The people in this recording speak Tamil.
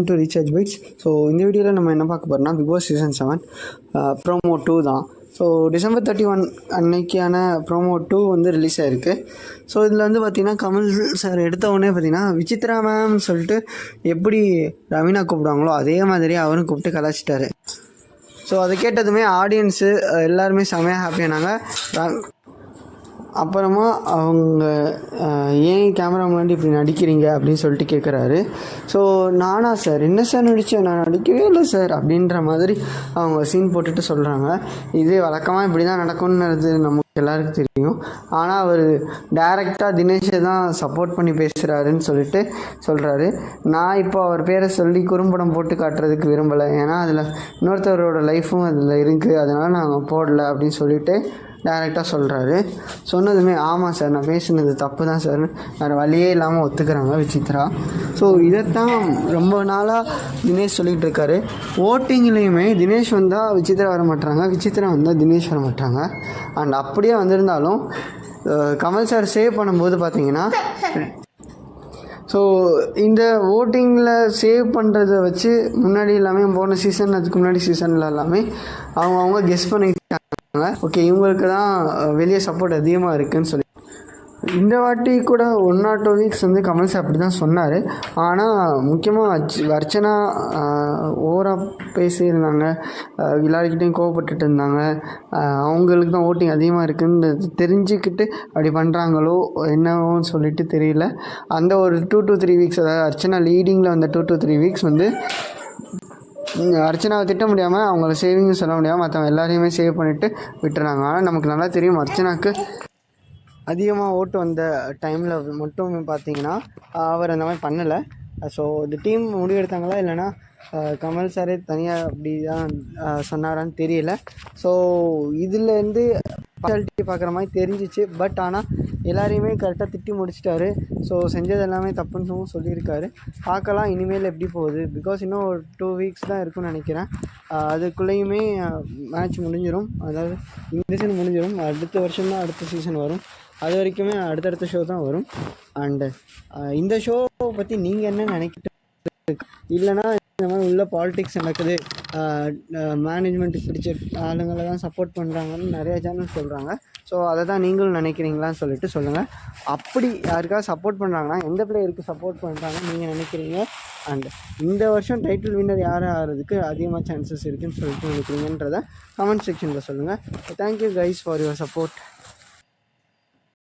To recharge bytes. ஸோ இந்த வீடியோவில் நம்ம என்ன பார்க்க போகிறோம்னா பிக் பாஸ் சீசன் 7 ப்ரோமோ 2 தான். ஸோ December 31 அன்னைக்கான ப்ரோமோ 2 வந்து ரிலீஸ் ஆகிருக்கு. ஸோ இதில் வந்து பார்த்திங்கன்னா கமல் சார் எடுத்த உடனே பார்த்திங்கன்னா விசித்ரா மேம்னு சொல்லிட்டு எப்படி ரவீனா கூப்பிடுவாங்களோ அதே மாதிரி அவரும் கூப்பிட்டு கலாச்சிட்டாரு. ஸோ அதை கேட்டதுமே ஆடியன்ஸு எல்லாருமே செமையாக ஹாப்பியானாங்க. அப்புறமா அவங்க ஏன் கேமரா முன்னாடி இப்படி நடிக்கிறீங்க அப்படின்னு சொல்லிட்டு கேட்குறாரு. ஸோ நானா சார், என்ன சார் நடித்தேன், நான் நடிக்கவே இல்லை சார் அப்படின்ற மாதிரி அவங்க சீன் போட்டுட்டு சொல்கிறாங்க. இது வழக்கமாக இப்படி தான் நடக்கும்ன்றது நமக்கு எல்லாருக்கும் தெரியும். ஆனால் அவர் டைரெக்டாக தினேஷை தான் சப்போர்ட் பண்ணி பேசுகிறாருன்னு சொல்லிட்டு சொல்கிறாரு. நான் இப்போ அவர் பேரை சொல்லி குறும்படம் போட்டு காட்டுறதுக்கு விரும்பலை, ஏன்னா அதில் இன்னொருத்தவரோட லைஃப்பும் அதில் இருக்குது, அதனால் நாங்கள் போடலை அப்படின்னு சொல்லிட்டு டைரெக்டாக சொல்கிறாரு. சொன்னதுமே ஆமாம் சார், நான் பேசுனது தப்பு தான் சார், வேறு வழியே இல்லாமல் ஒத்துக்கிறாங்க விசித்ரா. ஸோ இதைத்தான் ரொம்ப நாளாக தினேஷ் சொல்லிகிட்டு இருக்காரு. ஓட்டிங்லேயுமே தினேஷ் வந்தால் விசித்ரா வர மாட்டாங்க, விசித்ரா வந்தால் தினேஷ் வர மாட்டாங்க. அண்ட் அப்படியே வந்திருந்தாலும் கமல் சார் சேவ் பண்ணும்போது பார்த்தீங்கன்னா, ஸோ இந்த ஓட்டிங்கில் சேவ் பண்ணுறதை வச்சு முன்னாடி எல்லாமே போன சீசன் அதுக்கு முன்னாடி சீசனில் எல்லாமே அவங்க கெஸ் பண்ணிட்டாங்க, ஓகே இவங்களுக்கு தான் வெளியே சப்போர்ட் அதிகமாக இருக்குதுன்னு சொல்லி. இந்த வாட்டி கூட 1 or 2 வீக்ஸ் வந்து கமல் சார் அப்படி தான் சொன்னார். ஆனால் முக்கியமாக அர்ச்சனா ஓவராக பேசியிருந்தாங்க, எல்லாருக்கிட்டையும் கோவப்பட்டுட்டு இருந்தாங்க. அவங்களுக்கு தான் ஓட்டிங் அதிகமாக இருக்குன்னு தெரிஞ்சுக்கிட்டு அப்படி பண்ணுறாங்களோ என்னவோன்னு சொல்லிட்டு தெரியல. அந்த ஒரு 2 to 3 வீக்ஸ், அதாவது அர்ச்சனா லீடிங்கில் வந்த 2 to 3 வீக்ஸ் வந்து அர்ச்சனாவை திட்ட முடியாமல், அவங்கள சேவிங்கும் சொல்ல முடியாமல் மற்றவங்க எல்லாரையுமே சேவ் பண்ணிவிட்டு விட்டுறாங்க. ஆனால் நமக்கு நல்லா தெரியும் அர்ச்சனாவுக்கு அதிகமாக ஓட்டு வந்த டைமில் மட்டும் பார்த்திங்கன்னா அவர் அந்த மாதிரி பண்ணலை. ஸோ இந்த டீம் முடிவெடுத்தாங்களா இல்லைனா கமல் சாரே தனியாக அப்படி தான் சொன்னாரான்னு தெரியல. ஸோ இதுலேருந்து பார்ஷாலிட்டி பார்க்குற மாதிரி தெரிஞ்சிச்சு. பட் ஆனால் எல்லாரையுமே கரெக்டாக திட்டி முடிச்சிட்டாரு. ஸோ செஞ்சது எல்லாமே தப்புன்னு சொல்லியிருக்காரு. பார்க்கலாம் இனிமேல் எப்படி போகுது. பிகாஸ் இன்னும் ஒரு 2 வீக்ஸ் தான் இருக்குன்னு நினைக்கிறேன். அதுக்குள்ளேயுமே மேட்ச் முடிஞ்சிடும், அதாவது இந்த சீசன் முடிஞ்சிடும். அடுத்த வருஷம் தான் அடுத்த சீசன் வரும். அது வரைக்குமே அடுத்தடுத்த ஷோ தான் வரும். அண்டு இந்த ஷோவை பற்றி நீங்கள் என்ன நினைக்கிட்டு, இல்லைனா இந்த மாதிரி உள்ள பாலிடிக்ஸ் நடக்குது, மேனேஜ்மெண்ட்டுக்கு பிடிச்ச ஆளுங்களை தான் சப்போர்ட் பண்ணுறாங்கன்னு நிறையா சேனல் சொல்கிறாங்க. ஸோ அதை தான் நீங்களும் நினைக்கிறீங்களான்னு சொல்லிட்டு சொல்லுங்கள். அப்படி யாருக்காக சப்போர்ட் பண்ணுறாங்கன்னா எந்த பிளேயருக்கு சப்போர்ட் பண்ணுறாங்கன்னு நீங்கள் நினைக்கிறீங்க? அண்ட் இந்த வருஷம் டைட்டில் வின்னர் யார் ஆகிறதுக்கு அதிகமாக சான்சஸ் இருக்குதுன்னு சொல்லிட்டு நினைக்கிறீங்கன்றதை கமெண்ட் செக்ஷனில் சொல்லுங்கள். Thank you guys for your support.